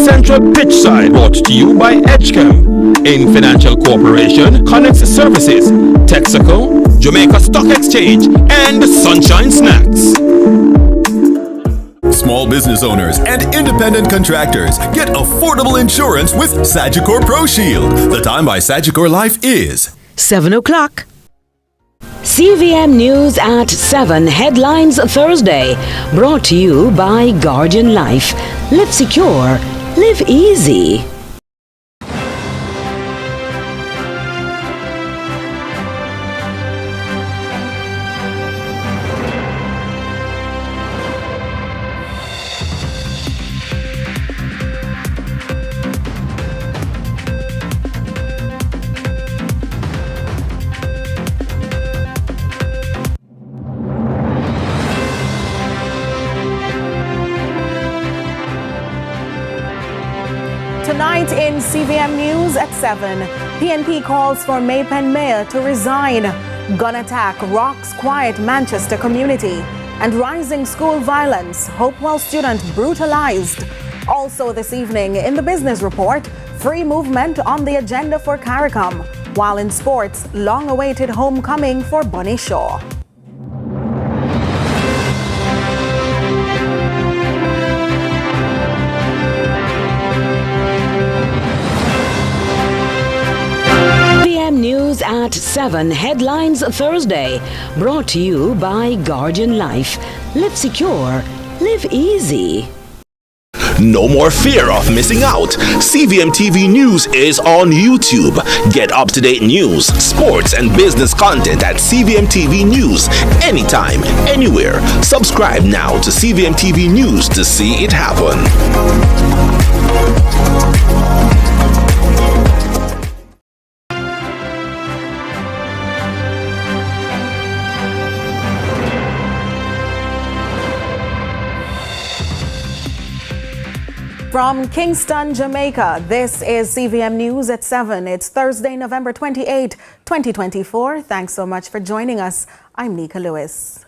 Central Pitchside, brought to you by Edgecombe. In Financial Corporation, Connex Services, Texaco, Jamaica Stock Exchange, and Sunshine Snacks. Small business owners and independent contractors get affordable insurance with Sagicor Pro Shield. The time by Sagicor Life is 7 o'clock. CVM News at 7 headlines Thursday, brought to you by Guardian Life. Live secure, live easy. Tonight in CVM News at 7, PNP calls for Maypen Mayor to resign. Gun attack rocks quiet Manchester community. And rising school violence, Hopewell student brutalized. Also this evening in the business report, free movement on the agenda for CARICOM. While in sports, long-awaited homecoming for Bunny Shaw. News at 7 headlines Thursday, brought to you by Guardian Life. Live secure, live easy. No more fear of missing out. CVM TV News is on YouTube. Get up-to-date news, sports, and business content at CVM TV News anytime, anywhere. Subscribe now to CVM TV News to see it happen. From Kingston, Jamaica, this is CVM News at 7. It's Thursday, November 28, 2024. Thanks so much for joining us. I'm Nika Lewis.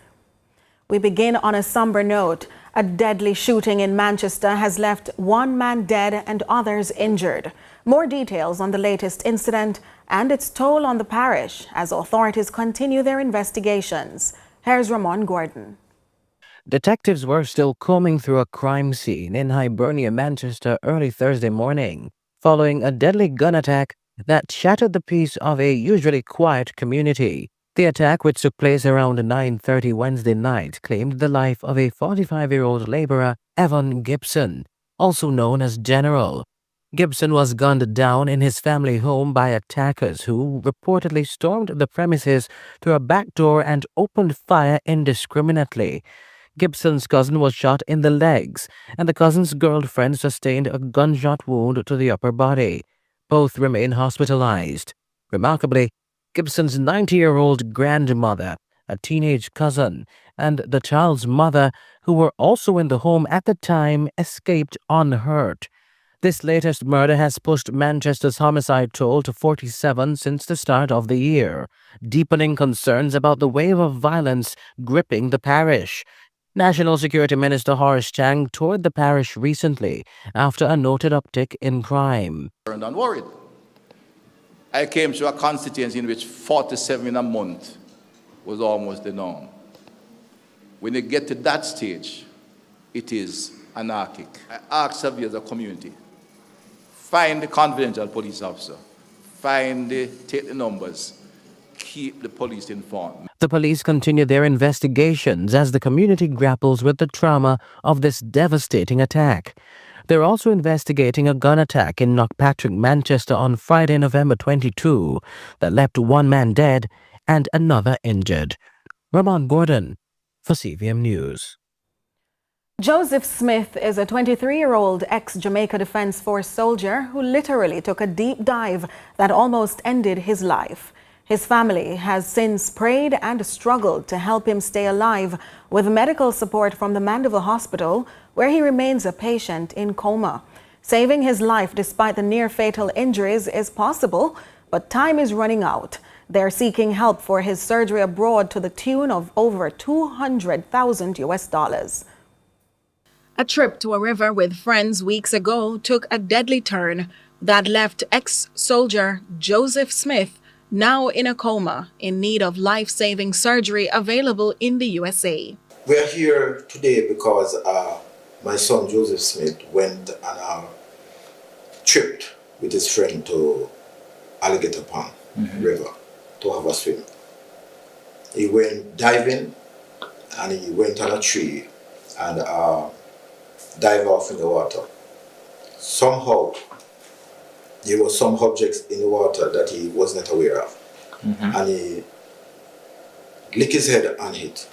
We begin on a somber note. A deadly shooting in Manchester has left one man dead and others injured. More details on the latest incident and its toll on the parish as authorities continue their investigations. Here's Ramon Gordon. Detectives were still combing through a crime scene in Hibernia, Manchester early Thursday morning, following a deadly gun attack that shattered the peace of a usually quiet community. The attack, which took place around 9:30 Wednesday night, claimed the life of a 45-year-old laborer, Evan Gibson, also known as General. Gibson was gunned down in his family home by attackers who reportedly stormed the premises through a back door and opened fire indiscriminately. Gibson's cousin was shot in the legs, and the cousin's girlfriend sustained a gunshot wound to the upper body. Both remain hospitalized. Remarkably, Gibson's 90-year-old grandmother, a teenage cousin, and the child's mother, who were also in the home at the time, escaped unhurt. This latest murder has pushed Manchester's homicide toll to 47 since the start of the year, deepening concerns about the wave of violence gripping the parish. National Security Minister Horace Chang toured the parish recently after a noted uptick in crime. I'm not worried. I came to a constituency in which 47 in a month was almost the norm. When you get to that stage, it is anarchic. I ask of you as a community, find the confidential police officer, take the numbers, keep the police informed. The police continue their investigations as the community grapples with the trauma of this devastating attack. They're also investigating a gun attack in Knockpatrick, Manchester on Friday, November 22, that left one man dead and another injured. Ramon Gordon for CVM News. Joseph Smith is a 23-year-old ex-Jamaica Defense Force soldier who literally took a deep dive that almost ended his life. His family has since prayed and struggled to help him stay alive with medical support from the Mandeville Hospital, where he remains a patient in coma. Saving his life despite the near-fatal injuries is possible, but time is running out. They're seeking help for his surgery abroad to the tune of over $200,000 US. A trip to a river with friends weeks ago took a deadly turn that left ex-soldier Joseph Smith now in a coma, in need of life-saving surgery available in the USA. We're here today because my son Joseph Smith went on a trip with his friend to Alligator Pond River to have a swim. He went diving and he went on a tree and dive off in the water. Somehow, there were some objects in the water that he was not aware of. And he licked his head on it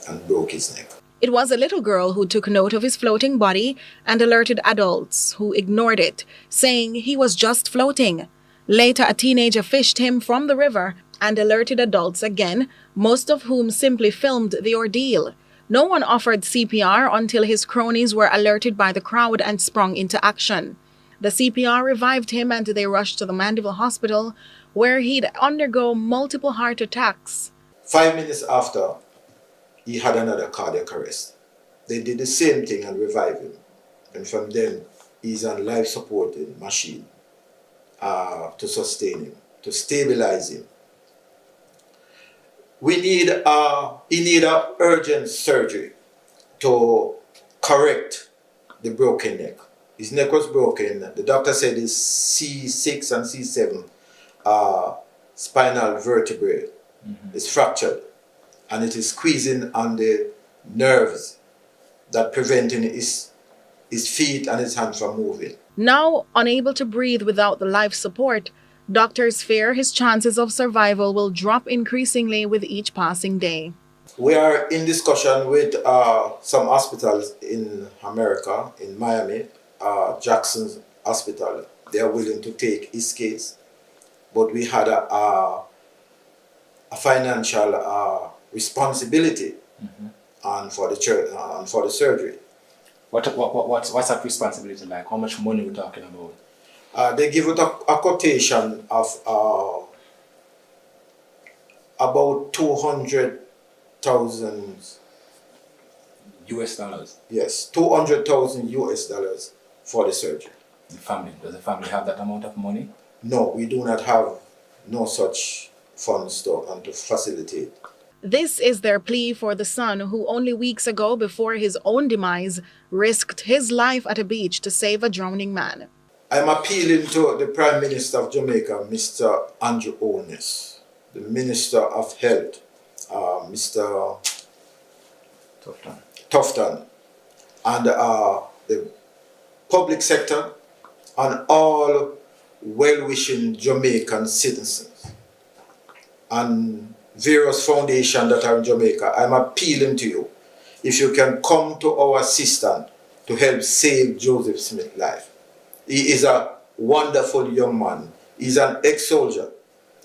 and broke his neck. It was a little girl who took note of his floating body and alerted adults who ignored it, saying he was just floating. Later, a teenager fished him from the river and alerted adults again, most of whom simply filmed the ordeal. No one offered CPR until his cronies were alerted by the crowd and sprung into action. The CPR revived him and they rushed to the Mandeville Hospital, where he'd undergo multiple heart attacks. 5 minutes after, he had another cardiac arrest. They did the same thing and revived him. And from then, he's on life-supporting machine to sustain him, to stabilize him. He need a urgent surgery to correct the broken neck. His neck was broken. The doctor said his C6 and C7 spinal vertebrae is fractured, and it is squeezing on the nerves that preventing his feet and his hands from moving. Now unable to breathe without the life support, doctors fear his chances of survival will drop increasingly with each passing day. We are in discussion with some hospitals in America, in Miami, Jackson's hospital. They are willing to take his case, but we had a financial responsibility for the church and for the surgery. What's that responsibility like? How much money are we talking about? They give it a quotation of about 200,000 US dollars? Yes, 200,000 US dollars for the surgery. Does the family have that amount of money? No, we do not have no such funds to facilitate. This is their plea for the son who only weeks ago, before his own demise, risked his life at a beach to save a drowning man. I'm appealing to the Prime Minister of Jamaica, Mr. Andrew Holness, the Minister of Health, Mr. Tufton, and the public sector, and all well-wishing Jamaican citizens, and various foundations that are in Jamaica. I'm appealing to you, if you can come to our assistance to help save Joseph Smith's life. He is a wonderful young man. He's an ex-soldier.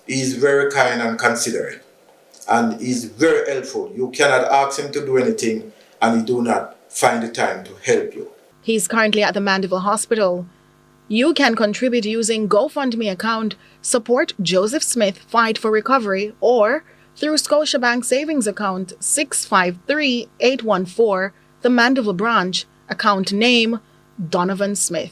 He is very kind and considerate, and he's very helpful. You cannot ask him to do anything and he do not find the time to help you. He's currently at the Mandeville Hospital. You can contribute using GoFundMe account, support Joseph Smith Fight for Recovery, or through Scotiabank Savings Account 653-814, the Mandeville branch, account name Donovan Smith.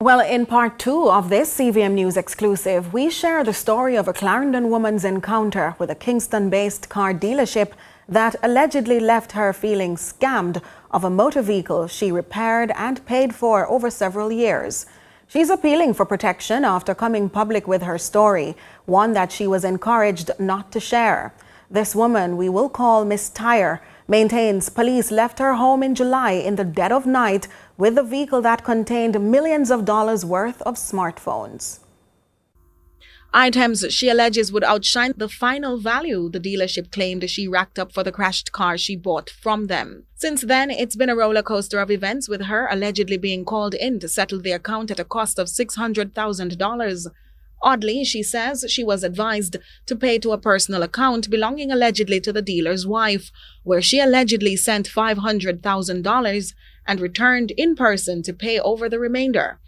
Well, in part 2 of this CVM News exclusive, we share the story of a Clarendon woman's encounter with a Kingston-based car dealership that allegedly left her feeling scammed of a motor vehicle she repaired and paid for over several years. She's appealing for protection after coming public with her story, one that she was encouraged not to share. This woman, we will call Miss Tyre, maintains police left her home in July in the dead of night with a vehicle that contained millions of dollars worth of smartphones. Items she alleges would outshine the final value the dealership claimed she racked up for the crashed car she bought from them. Since then, it's been a roller coaster of events, with her allegedly being called in to settle the account at a cost of $600,000. Oddly, she says she was advised to pay to a personal account belonging allegedly to the dealer's wife, where she allegedly sent $500,000 and returned in person to pay over the remainder.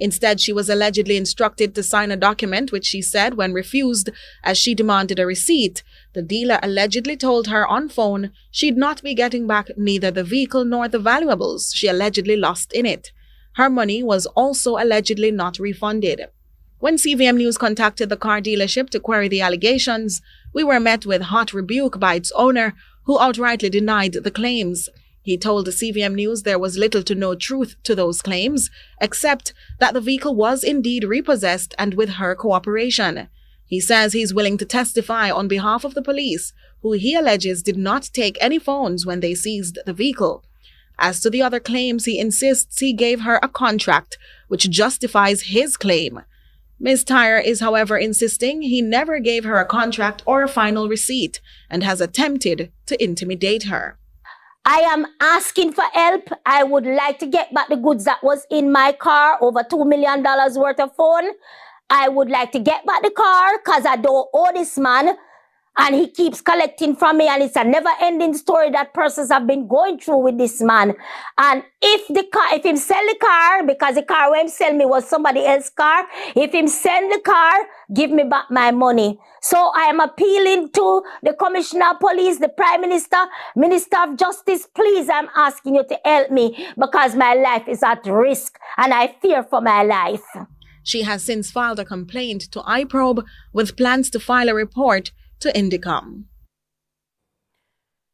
Instead, she was allegedly instructed to sign a document which she said, when refused, as she demanded a receipt, the dealer allegedly told her on phone she'd not be getting back neither the vehicle nor the valuables she allegedly lost in it. Her money was also allegedly not refunded. When CVM News contacted the car dealership to query the allegations, we were met with hot rebuke by its owner, who outrightly denied the claims. He told the CVM News there was little to no truth to those claims, except that the vehicle was indeed repossessed and with her cooperation. He says he's willing to testify on behalf of the police, who he alleges did not take any phones when they seized the vehicle. As to the other claims, he insists he gave her a contract, which justifies his claim. Ms. Tyre is, however, insisting he never gave her a contract or a final receipt and has attempted to intimidate her. I am asking for help. I would like to get back the goods that was in my car, over $2 million worth of phone. I would like to get back the car because I don't owe this man. And he keeps collecting from me, and it's a never-ending story that persons have been going through with this man. And if him sell the car, because the car when him sell me was somebody else's car, if him sell the car, give me back my money. So I am appealing to the Commissioner of Police, the Prime Minister, Minister of Justice. Please, I'm asking you to help me because my life is at risk and I fear for my life. She has since filed a complaint to iProbe with plans to file a report to Indicom.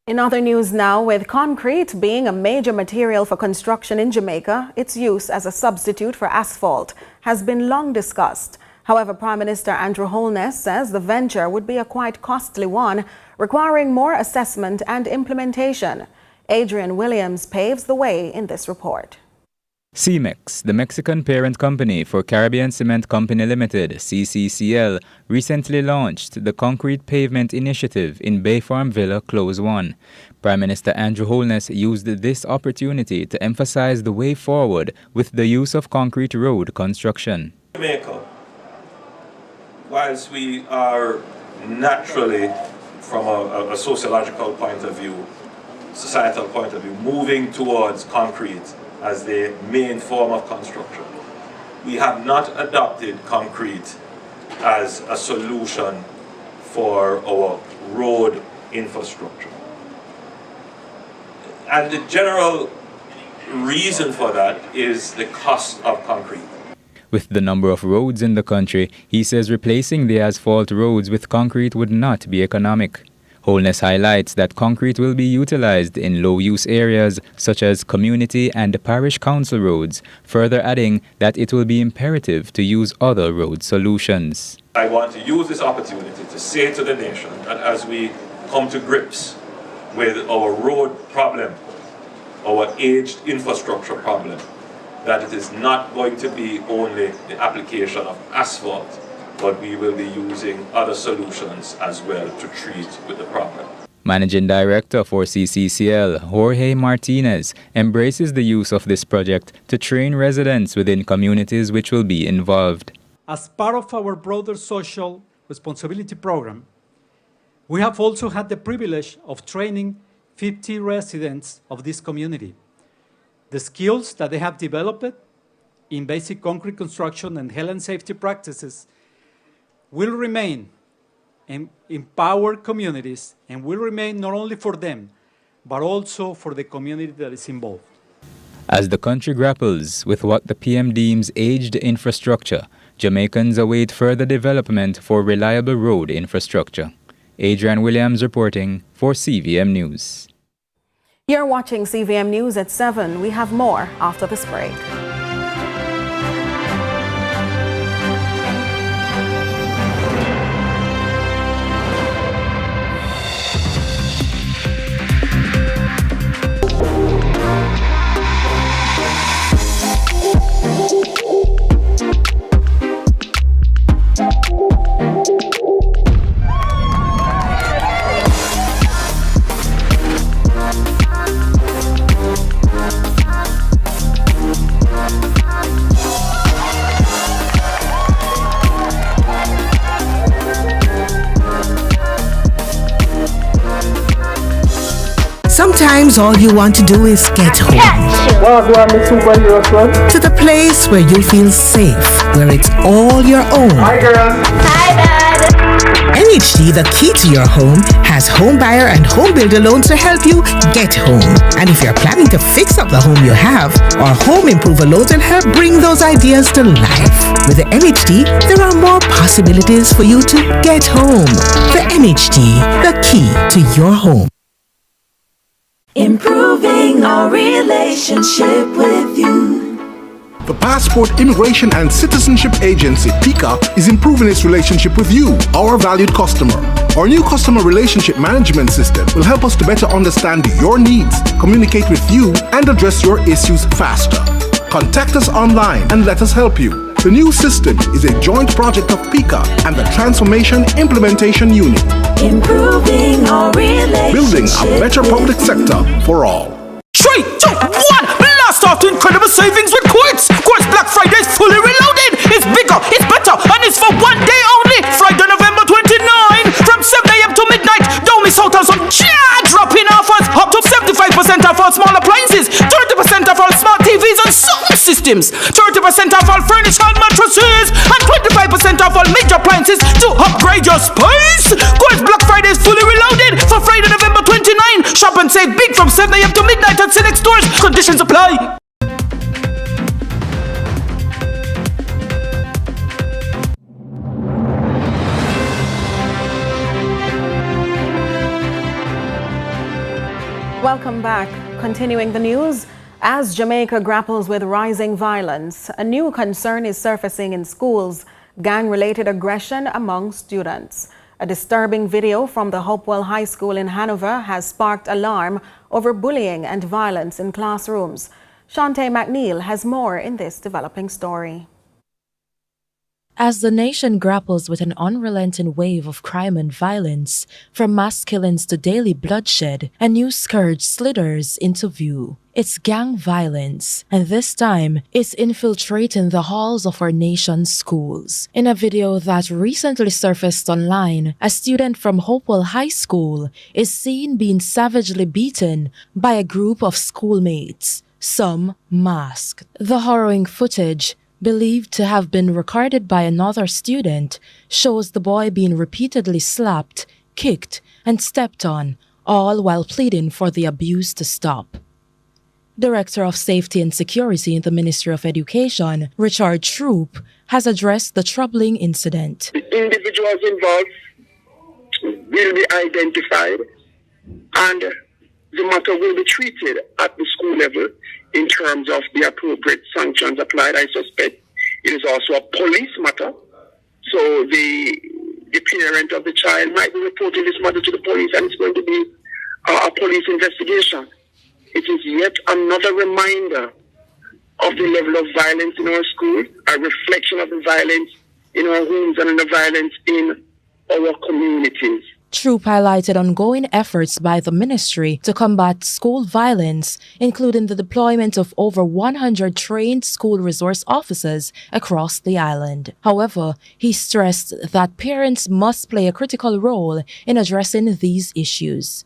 In other news now, with concrete being a major material for construction in Jamaica, its use as a substitute for asphalt has been long discussed. However, Prime Minister Andrew Holness says the venture would be a quite costly one, requiring more assessment and implementation. Adrian Williams paves the way in this report. CEMEX, the Mexican parent company for Caribbean Cement Company Limited, CCCL, recently launched the Concrete Pavement Initiative in Bay Farm Villa Close 1. Prime Minister Andrew Holness used this opportunity to emphasize the way forward with the use of concrete road construction. Jamaica, whilst we are naturally, from a sociological point of view, societal point of view, moving towards concrete as the main form of construction, we have not adopted concrete as a solution for our road infrastructure. And the general reason for that is the cost of concrete. With the number of roads in the country, he says replacing the asphalt roads with concrete would not be economic. Holness highlights that concrete will be utilized in low-use areas such as community and parish council roads, further adding that it will be imperative to use other road solutions. I want to use this opportunity to say to the nation that as we come to grips with our road problem, our aged infrastructure problem, that it is not going to be only the application of asphalt, but we will be using other solutions as well to treat with the problem. Managing Director for CCCL, Jorge Martinez, embraces the use of this project to train residents within communities which will be involved. As part of our broader social responsibility program, we have also had the privilege of training 50 residents of this community. The skills that they have developed in basic concrete construction and health and safety practices will remain and empower communities and will remain not only for them, but also for the community that is involved. As the country grapples with what the PM deems aged infrastructure, Jamaicans await further development for reliable road infrastructure. Adrian Williams reporting for CVM News. You're watching CVM News at 7. We have more after this break. Sometimes all you want to do is get home. To the place where you feel safe, where it's all your own. Hi, girl. Hi, Dad. NHD, the key to your home, has home buyer and home builder loans to help you get home. And if you're planning to fix up the home you have, our home improver loans will help bring those ideas to life. With the NHD, there are more possibilities for you to get home. The NHD, the key to your home. Improving our relationship with you. The Passport Immigration and Citizenship Agency, PICA, is improving its relationship with you, our valued customer. Our new customer relationship management system will help us to better understand your needs, communicate with you, and address your issues faster. Contact us online and let us help you. The new system is a joint project of PICA and the Transformation Implementation Unit. Improving our relationship. Building a better public sector for all. 3, 2, 1! Blast off to incredible savings with Quartz! Quartz Black Friday is fully reloaded! It's bigger, it's better, and it's for one day only! Friday, November 29, from 7 a.m. to midnight. Don't miss out on some drop-in offers! Up to 75% off all small appliances, 30% off all smart TVs and sound systems, 30% off all furniture and mattresses, and 25% off all major appliances to upgrade your space! Quartz Black Friday is fully reloaded for Friday, November 29. Shop and save big from 7 a.m. to midnight at select stores. Conditions apply. Welcome back. Continuing the news, as Jamaica grapples with rising violence, a new concern is surfacing in schools: gang-related aggression among students. A disturbing video from the Hopewell High School in Hanover has sparked alarm over bullying and violence in classrooms. Shante McNeil has more in this developing story. As the nation grapples with an unrelenting wave of crime and violence, from mass killings to daily bloodshed, a new scourge slithers into view. It's gang violence, and this time, it's infiltrating the halls of our nation's schools. In a video that recently surfaced online, a student from Hopewell High School is seen being savagely beaten by a group of schoolmates, some masked. The harrowing footage, believed to have been recorded by another student, shows the boy being repeatedly slapped, kicked, and stepped on, all while pleading for the abuse to stop. Director of Safety and Security in the Ministry of Education, Richard Troop, has addressed the troubling incident. The individuals involved will be identified and the matter will be treated at the school level in terms of the appropriate sanctions applied. I suspect it is also a police matter. So the parent of the child might be reporting this matter to the police, and it's going to be a police investigation. It is yet another reminder of the level of violence in our school, a reflection of the violence in our homes and the violence in our communities. Troop highlighted ongoing efforts by the ministry to combat school violence, including the deployment of over 100 trained school resource officers across the island. However, he stressed that parents must play a critical role in addressing these issues.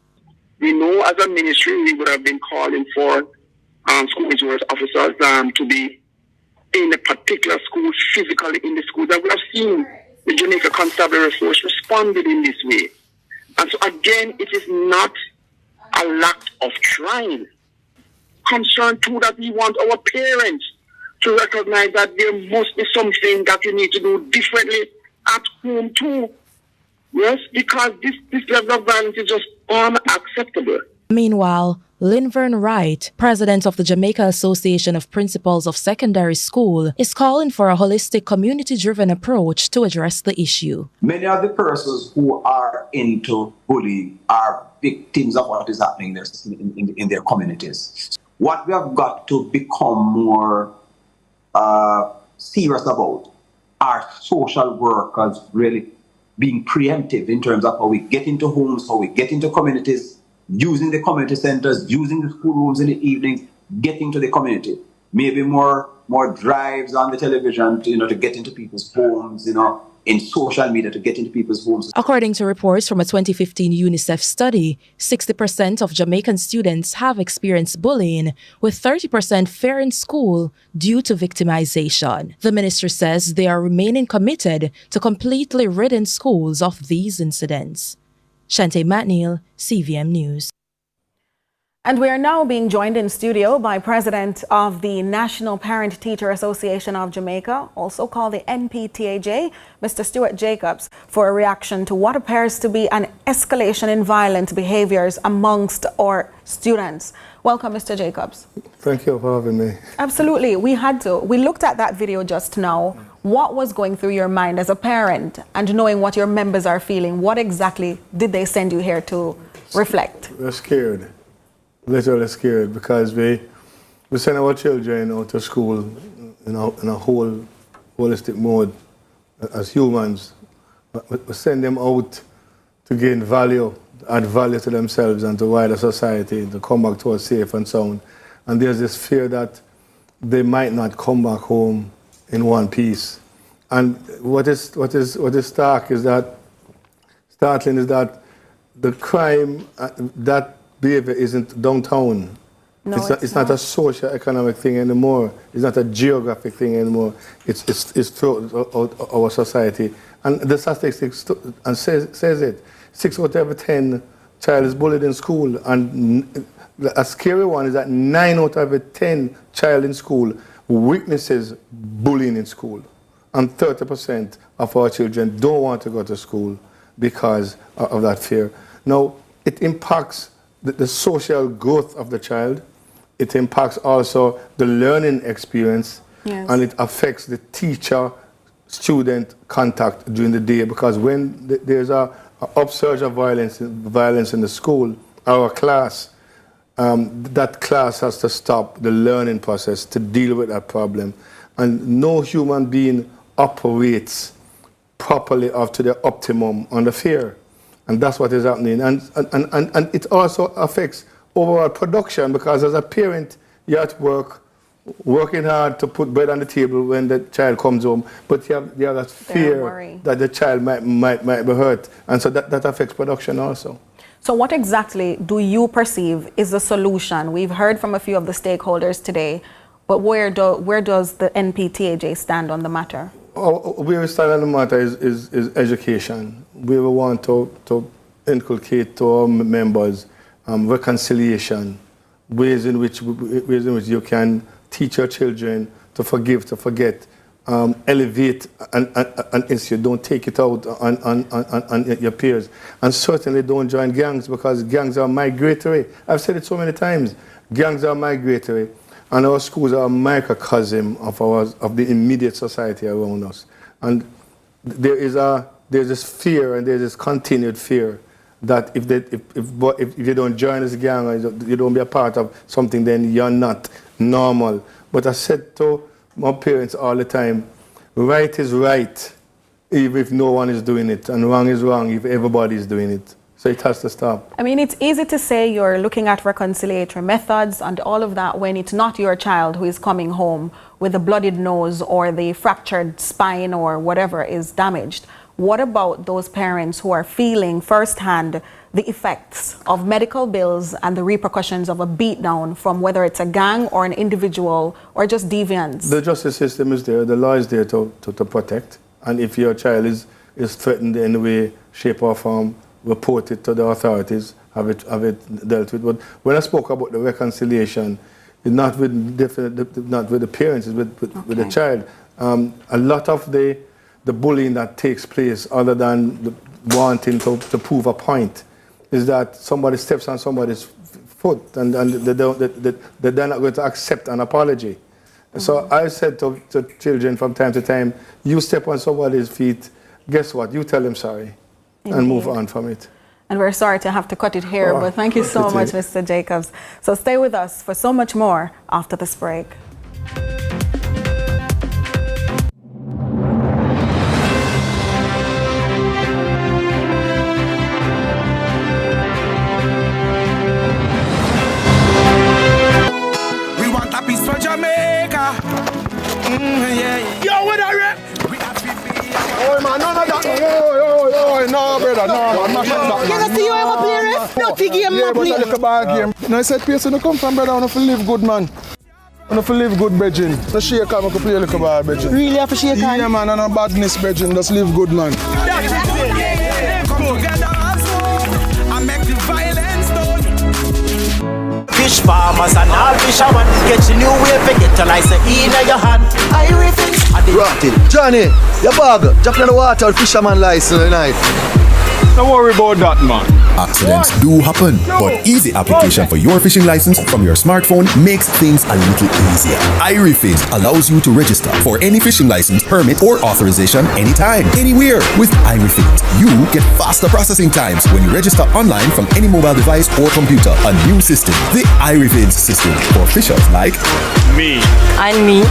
We know as a ministry we would have been calling for school resource officers to be in a particular school, physically in the school. That we have seen the Jamaica Constabulary Force responded in this way. And so again, it is not a lack of trying. Concern too that we want our parents to recognize that there must be something that you need to do differently at home too. Yes, because this level of violence is just unacceptable. Meanwhile, Linvern Wright, president of the Jamaica Association of Principals of Secondary School, is calling for a holistic, community-driven approach to address the issue. Many of the persons who are into bullying are victims of what is happening in their communities. What we have got to become more serious about are social workers really being preemptive in terms of how we get into homes, how we get into communities, using the community centers, using the schoolrooms in the evenings, getting to the community. Maybe more drives on the television to get into people's homes, in social media to get into people's homes. According to reports from a 2015 UNICEF study, 60% of Jamaican students have experienced bullying, with 30% fair in school due to victimization. The minister says they are remaining committed to completely ridding schools of these incidents. Shante McNeil, CVM News. And we are now being joined in studio by President of the National Parent Teacher Association of Jamaica, also called the NPTAJ, Mr. Stuart Jacobs, for a reaction to what appears to be an escalation in violent behaviors amongst our students. Welcome, Mr. Jacobs. Thank you for having me. Absolutely. We looked at that video just now. What was going through your mind as a parent and knowing what your members are feeling? What exactly did they send you here to reflect? We're scared. Literally scared, because we send our children out to school in a whole holistic mode as humans. We send them out to gain value, add value to themselves and to wider society, to come back to us safe and sound. And there's this fear that they might not come back home in one piece. And what is startling is that the crime, that behavior isn't downtown. No, it's not a socio-economic thing anymore. It's not a geographic thing anymore. It's throughout our society. And the statistics says it. 6 out of every 10 child is bullied in school. And a scary one is that 9 out of every 10 child in school witnesses bullying in school. And 30% of our children don't want to go to school because of that fear. Now, it impacts the social growth of the child. It impacts also the learning experience, yes. And it affects the teacher-student contact during the day, because when there's an upsurge of violence in the school, our class, that class has to stop the learning process to deal with that problem. And no human being operates properly up to their optimum under fear. And that's what is happening. And it also affects overall production, because as a parent, you're at work, working hard to put bread on the table when the child comes home, but you have that fear that the child might be hurt. And so that affects production also. So what exactly do you perceive is the solution? We've heard from a few of the stakeholders today, but where does the NPTAJ stand on the matter? Where we stand on the matter is education. We want to inculcate to our members reconciliation, ways in which you can teach your children to forgive, to forget, elevate an issue. Don't take it out on your peers. And certainly don't join gangs, because gangs are migratory. I've said it so many times. Gangs are migratory. And our schools are a microcosm of the immediate society around us. And there's this fear, and there's this continued fear that if you don't join this gang, or you don't be a part of something, then you're not normal. But I said to my parents all the time, right is right even if no one is doing it, and wrong is wrong if everybody is doing it. So it has to stop. I mean, it's easy to say you're looking at reconciliatory methods and all of that when it's not your child who is coming home with a bloodied nose or the fractured spine or whatever is damaged. What about those parents who are feeling firsthand the effects of medical bills and the repercussions of a beatdown from whether it's a gang or an individual or just deviants? The justice system is there. The law is there to protect. And if your child is threatened in any way, shape or form, report it to the authorities, have it dealt with. But when I spoke about the reconciliation, it's not with the parents, it's with the child. A lot of the bullying that takes place, other than wanting to prove a point, is that somebody steps on somebody's foot and they're not going to accept an apology. Mm-hmm. So I said to children from time to time, you step on somebody's feet, guess what? You tell them sorry. Indeed. And move on from it. And we're sorry to have to cut it here, but thank you so much, Mr. Jacobs. So stay with us for so much more after this break. We want a piece for Jamaica. Yeah. Yo, what are you? Oh, man, no. dirty game, Yeah, but play. I look a bad game. No, I said, Pearson, you come from, brother, I want to live good, man. I want to live good, brethren. No shake on, I can play a little bad, brethren. Really have to shake on? Yeah, man, and no badness, brethren. Just live good, man. Fish farmers and all fishermen get your new way for get your license in your hand. Rotted. Johnny, your bag. Jump in the water, fisherman license tonight. Don't worry about that, man. Accidents do happen, but easy application for your fishing license from your smartphone makes things a little easier. iRefins allows you to register for any fishing license, permit, or authorization anytime, anywhere. With iRefins, you get faster processing times when you register online from any mobile device or computer. A new system, the iRefins system for fishers like me and me.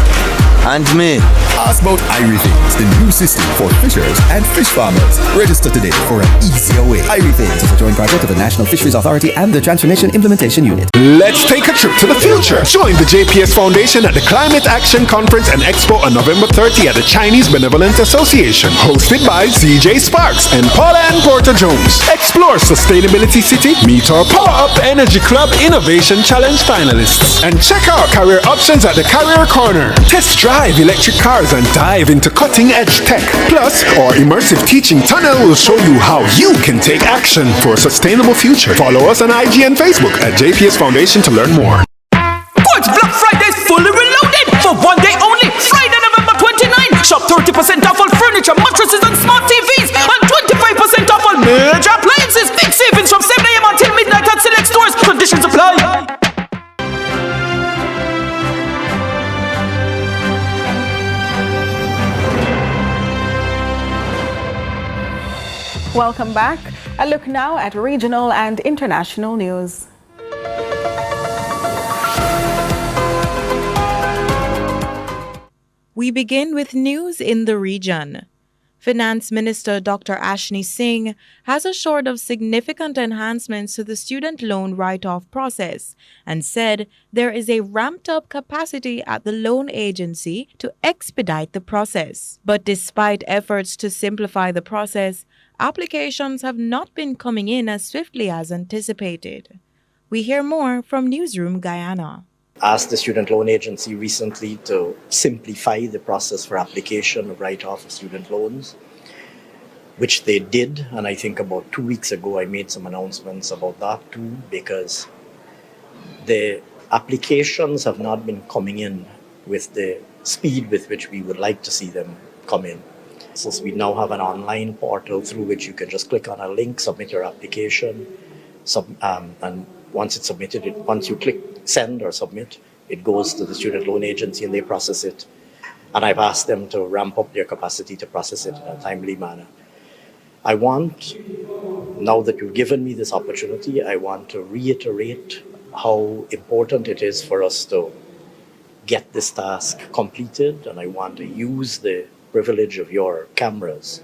And me. Ask about iRefins, the new system for fishers and fish farmers. Register today for an easier way. iRefins is a joint project of the National Fisheries Authority and the Transformation Implementation Unit. Let's take a trip to the future. Join the JPS Foundation at the Climate Action Conference and Expo on November 30 at the Chinese Benevolent Association. Hosted by CJ Sparks and Paula Ann Porter-Jones. Explore Sustainability City, meet our Power Up Energy Club Innovation Challenge finalists, and check out career options at the Career Corner. Test drive electric cars and dive into cutting-edge tech. Plus, our immersive teaching tunnel will show you how you can take action for a sustainable future. Follow us on IG and Facebook at JPS Foundation to learn more. Quartz Black Friday is fully reloaded for one day only. Friday, November 29. Shop 30% off all furniture, mattresses, and smart TVs, and 25% off all major appliances. Big savings from 7 a.m. until midnight at select stores. Conditions apply. Welcome back. A look now at regional and international news. We begin with news in the region. Finance Minister Dr. Ashni Singh has assured of significant enhancements to the student loan write-off process and said there is a ramped-up capacity at the loan agency to expedite the process. But despite efforts to simplify the process, applications have not been coming in as swiftly as anticipated. We hear more from Newsroom Guyana. Asked the Student Loan Agency recently to simplify the process for application of write-off of student loans, which they did. And I think about 2 weeks ago, I made some announcements about that too, because the applications have not been coming in with the speed with which we would like to see them come in. So we now have an online portal through which you can just click on a link, submit your application, and once it's submitted, once you click send or submit, it goes to the Student Loan Agency and they process it. And I've asked them to ramp up their capacity to process it in a timely manner. I want, now that you've given me this opportunity, I want to reiterate how important it is for us to get this task completed, and I want to use the privilege of your cameras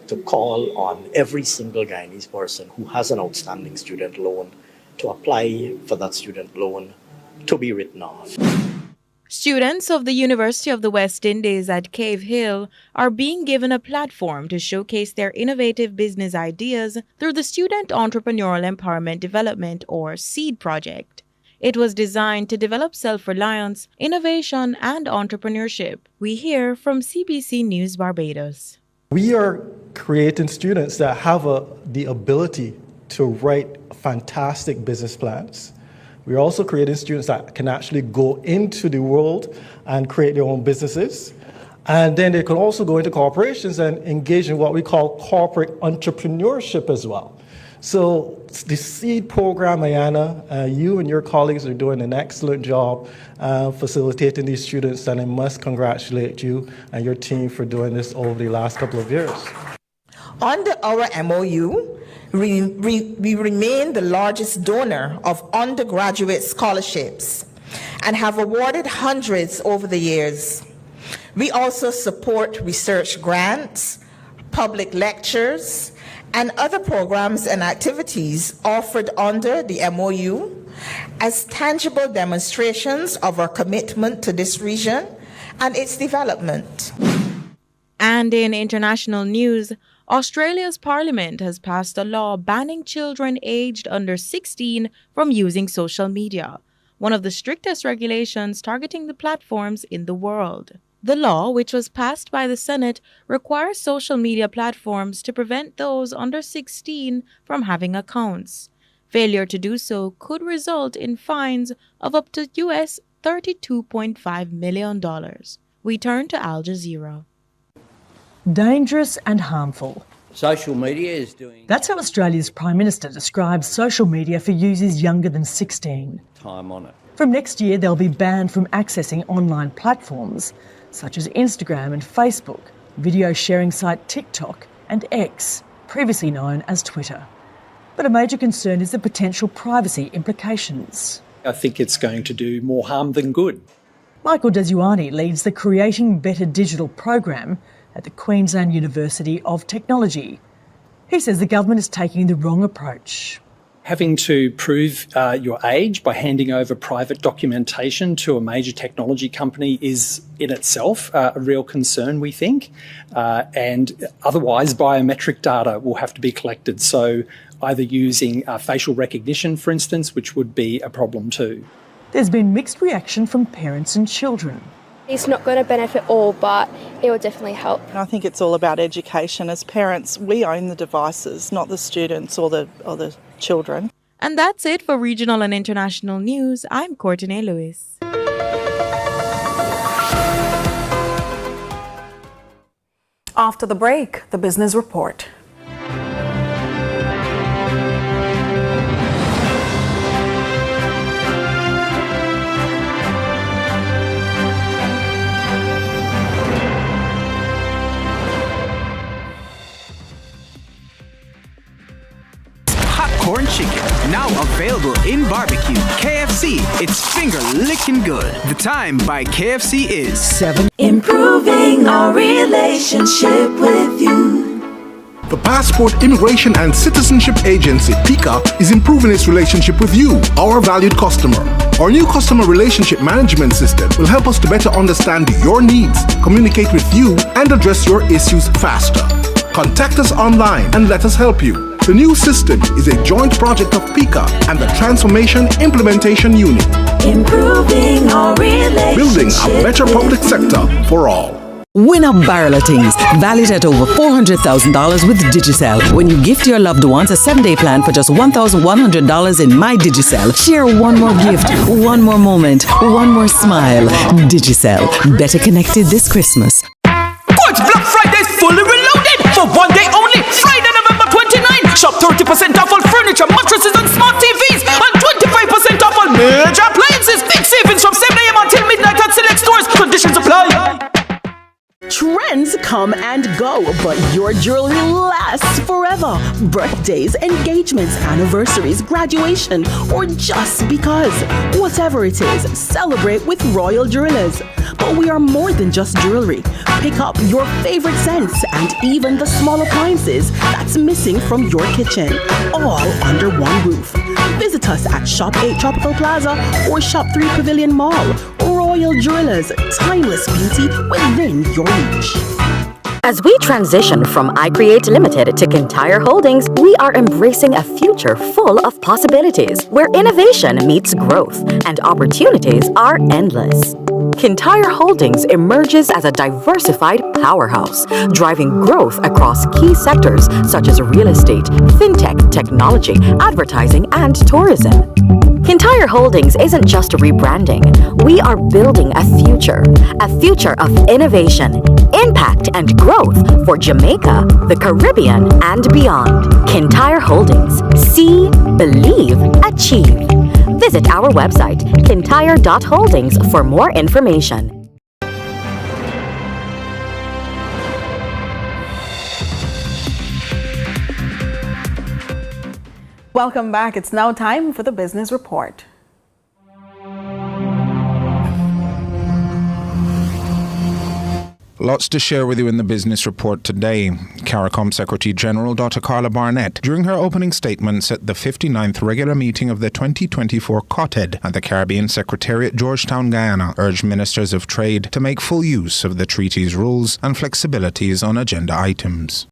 to call on every single Guyanese person who has an outstanding student loan to apply for that student loan to be written off. Students of the University of the West Indies at Cave Hill are being given a platform to showcase their innovative business ideas through the Student Entrepreneurial Empowerment Development, or SEED project. It was designed to develop self-reliance, innovation, and entrepreneurship. We hear from CBC News Barbados. We are creating students that have the ability to write fantastic business plans. We're also creating students that can actually go into the world and create their own businesses. And then they can also go into corporations and engage in what we call corporate entrepreneurship as well. So the SEED program, Ayana, you and your colleagues are doing an excellent job facilitating these students, and I must congratulate you and your team for doing this over the last couple of years. Under our MOU, we remain the largest donor of undergraduate scholarships and have awarded hundreds over the years. We also support research grants, public lectures, and other programs and activities offered under the MOU as tangible demonstrations of our commitment to this region and its development. And in international news, Australia's parliament has passed a law banning children aged under 16 from using social media, one of the strictest regulations targeting the platforms in the world. The law, which was passed by the Senate, requires social media platforms to prevent those under 16 from having accounts. Failure to do so could result in fines of up to US $32.5 million. We turn to Al Jazeera. Dangerous and harmful. Social media is doing... That's how Australia's Prime Minister describes social media for users younger than 16. ...time on it. From next year, they'll be banned from accessing online platforms such as Instagram and Facebook, video sharing site TikTok and X, previously known as Twitter. But a major concern is the potential privacy implications. I think it's going to do more harm than good. Michael Dezuani leads the Creating Better Digital program at the Queensland University of Technology. He says the government is taking the wrong approach. Having to prove your age by handing over private documentation to a major technology company is in itself a real concern, we think. And otherwise, biometric data will have to be collected. So either using facial recognition, for instance, which would be a problem too. There's been mixed reaction from parents and children. It's not going to benefit all, but it will definitely help. I think it's all about education. As parents, we own the devices, not the students or the children. And that's it for regional and international news. I'm Courtney Lewis. After the break, the business report. Corn chicken, now available in barbecue. KFC, it's finger-licking good. The time by KFC is 7. Improving our relationship with you. The Passport Immigration and Citizenship Agency, PICA, is improving its relationship with you, our valued customer. Our new customer relationship management system will help us to better understand your needs, communicate with you, and address your issues faster. Contact us online and let us help you. The new system is a joint project of PICA and the Transformation Implementation Unit. Improving our relationship. Building a better public sector for all. Win a barrel of things, valued at over $400,000 with Digicel. When you gift your loved ones a 7-day plan for just $1,100 in My Digicel, share one more gift, one more moment, one more smile. Digicel, better connected this Christmas. Quartz Black Friday is fully reloaded for one day only, Friday, November 29. Shop 30% off all furniture, mattresses and smart TVs and 25% off all major appliances. Big savings from 7 a.m. until midnight at select stores. Conditions apply. Trends come and go, but your jewelry lasts forever. Birthdays, engagements, anniversaries, graduation, or just because. Whatever it is, celebrate with Royal Jewelers. But we are more than just jewelry. Pick up your favorite scents and even the small appliances that's missing from your kitchen, all under one roof. Visit us at Shop 8 Tropical Plaza or Shop 3 Pavilion Mall. Royal Jewelers, timeless beauty within your reach. As we transition from iCreate Limited to Kintyre Holdings, we are embracing a future full of possibilities, where innovation meets growth and opportunities are endless. Kintyre Holdings emerges as a diversified powerhouse, driving growth across key sectors such as real estate, fintech, technology, advertising, and tourism. Kintyre Holdings isn't just rebranding. We are building a future of innovation, impact, and growth for Jamaica, the Caribbean, and beyond. Kintyre Holdings. See, believe, achieve. Visit our website, kintyre.holdings, for more information. Welcome back. It's now time for the business report. Lots to share with you in the business report today. CARICOM Secretary General Dr. Carla Barnett, during her opening statements at the 59th regular meeting of the 2024 COTED at the Caribbean Secretariat, Georgetown, Guyana, urged ministers of trade to make full use of the treaty's rules and flexibilities on agenda items.